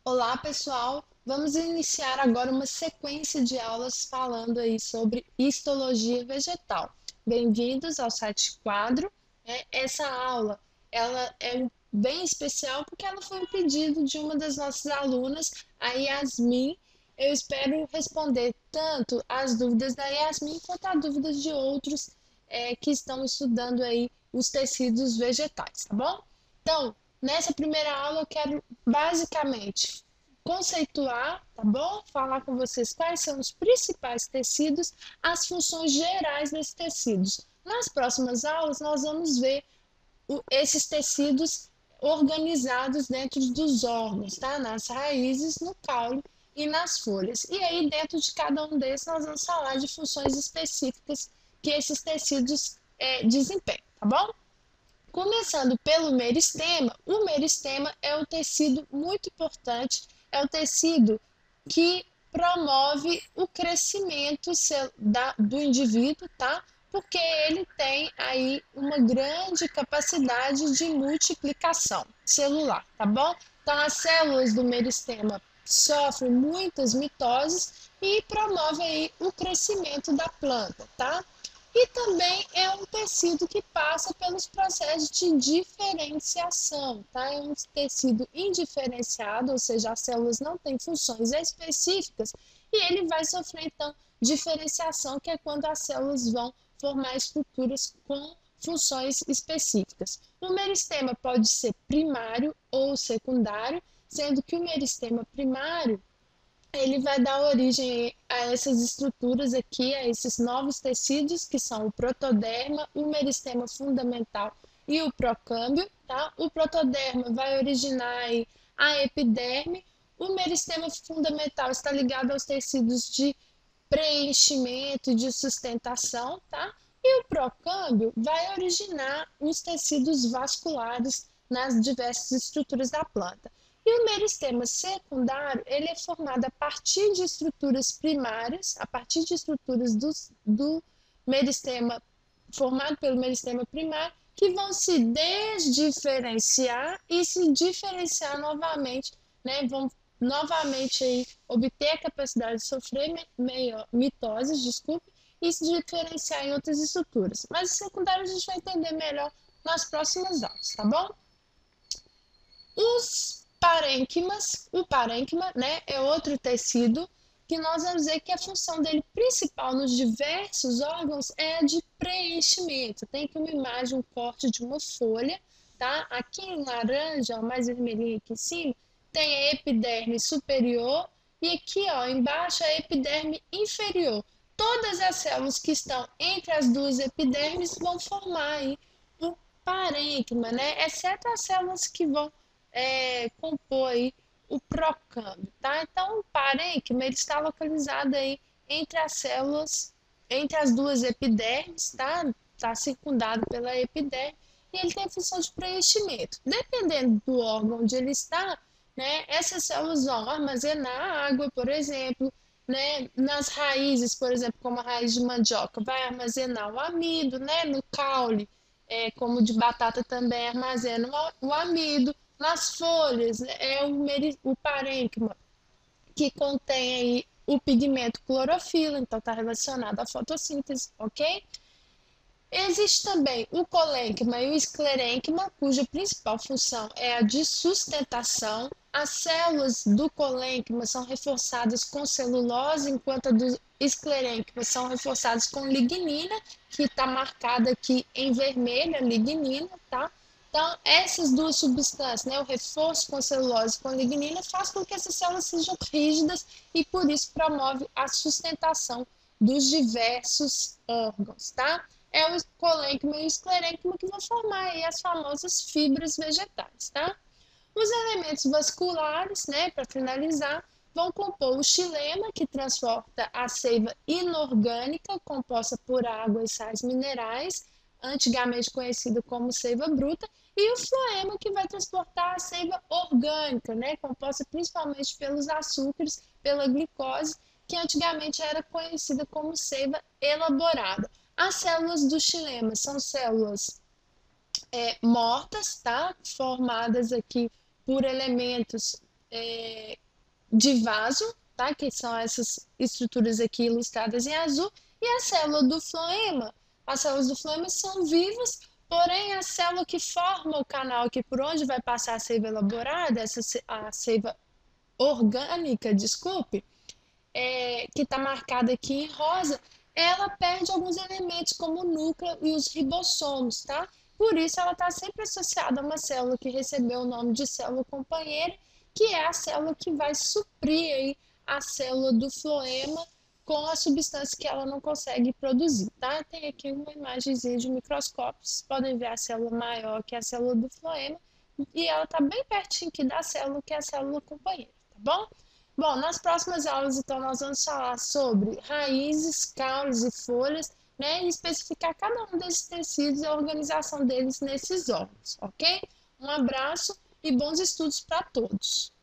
Olá, pessoal! Vamos iniciar agora uma sequência de aulas falando aí sobre histologia vegetal. Bem-vindos ao site Quadro. Essa aula, ela é bem especial porque ela foi um pedido de uma das nossas alunas, a Yasmin. Eu espero responder tanto as dúvidas da Yasmin quanto as dúvidas de outros que estão estudando aí os tecidos vegetais, tá bom? Então, nessa primeira aula eu quero basicamente conceituar, tá bom? Falar com vocês quais são os principais tecidos, as funções gerais desses tecidos. Nas próximas aulas nós vamos ver esses tecidos organizados dentro dos órgãos, tá? Nas raízes, no caule e nas folhas. E aí dentro de cada um desses nós vamos falar de funções específicas que esses tecidos desempenham, tá bom? Começando pelo meristema, o meristema é um tecido muito importante, é o tecido que promove o crescimento do indivíduo, tá? Porque ele tem aí uma grande capacidade de multiplicação celular, tá bom? Então, as células do meristema sofrem muitas mitoses e promove aí o crescimento da planta, tá? E também é um tecido que passa pelos processos de diferenciação, tá? É um tecido indiferenciado, ou seja, as células não têm funções específicas e ele vai sofrer, então, diferenciação, que é quando as células vão formar estruturas com funções específicas. O meristema pode ser primário ou secundário, sendo que o meristema primário ele vai dar origem a essas estruturas aqui, a esses novos tecidos, que são o protoderma, o meristema fundamental e o procâmbio, tá? O protoderma vai originar aí a epiderme, o meristema fundamental está ligado aos tecidos de preenchimento e de sustentação, tá? E o procâmbio vai originar os tecidos vasculares nas diversas estruturas da planta. E o meristema secundário, ele é formado a partir de estruturas primárias, a partir de estruturas do meristema, formado pelo meristema primário, que vão se desdiferenciar e se diferenciar novamente, né? Vão novamente aí obter a capacidade de sofrer mitoses, desculpe, e se diferenciar em outras estruturas. Mas o secundário a gente vai entender melhor nas próximas aulas, tá bom? Os parênquimas, o parênquima, né, é outro tecido que nós vamos ver que a função dele principal nos diversos órgãos é a de preenchimento. Tem aqui uma imagem, um corte de uma folha, tá? Aqui em laranja, mais vermelhinho aqui em cima, tem a epiderme superior e aqui, ó, embaixo a epiderme inferior. Todas as células que estão entre as duas epidermes vão formar aí o parênquima, né? Exceto as células que vão compor aí o procâmbio, tá? Então, o parênquima ele está localizado aí entre as células, entre as duas epidermes, tá? Está circundado pela epiderme e ele tem a função de preenchimento. Dependendo do órgão onde ele está, né? Essas células vão armazenar água, por exemplo, né? Nas raízes, por exemplo, como a raiz de mandioca, vai armazenar o amido, né? No caule, como de batata também armazena o amido. Nas folhas, o parênquima, que contém aí o pigmento clorofila, então está relacionado à fotossíntese, ok? Existe também o colênquima e o esclerênquima, cuja principal função é a de sustentação. As células do colênquima são reforçadas com celulose, enquanto a do esclerênquima são reforçadas com lignina, que está marcada aqui em vermelho, a lignina, tá? Então, essas duas substâncias, né, o reforço com celulose e com lignina, faz com que essas células sejam rígidas e, por isso, promove a sustentação dos diversos órgãos, tá? É o colênquima e o esclerênquima que vão formar aí as famosas fibras vegetais, tá? Os elementos vasculares, né, para finalizar, vão compor o xilema, que transporta a seiva inorgânica, composta por água e sais minerais, antigamente conhecido como seiva bruta, e o floema, que vai transportar a seiva orgânica, né, composta principalmente pelos açúcares, pela glicose, que antigamente era conhecida como seiva elaborada. As células do xilema são células mortas, tá? Formadas aqui por elementos de vaso, tá? Que são essas estruturas aqui ilustradas em azul, e a célula do floema. As células do floema são vivas, porém a célula que forma o canal aqui por onde vai passar a seiva elaborada, a seiva orgânica, desculpe, que está marcada aqui em rosa, ela perde alguns elementos como o núcleo e os ribossomos, tá? Por isso ela está sempre associada a uma célula que recebeu o nome de célula companheira, que é a célula que vai suprir aí a célula do floema com a substância que ela não consegue produzir, tá? Tem aqui uma imagenzinha de microscópio, vocês podem ver a célula maior que é a célula do floema, e ela está bem pertinho aqui da célula que é a célula companheira, tá bom? Bom, nas próximas aulas, então, nós vamos falar sobre raízes, caules e folhas, né, e especificar cada um desses tecidos e a organização deles nesses órgãos, ok? Um abraço e bons estudos para todos!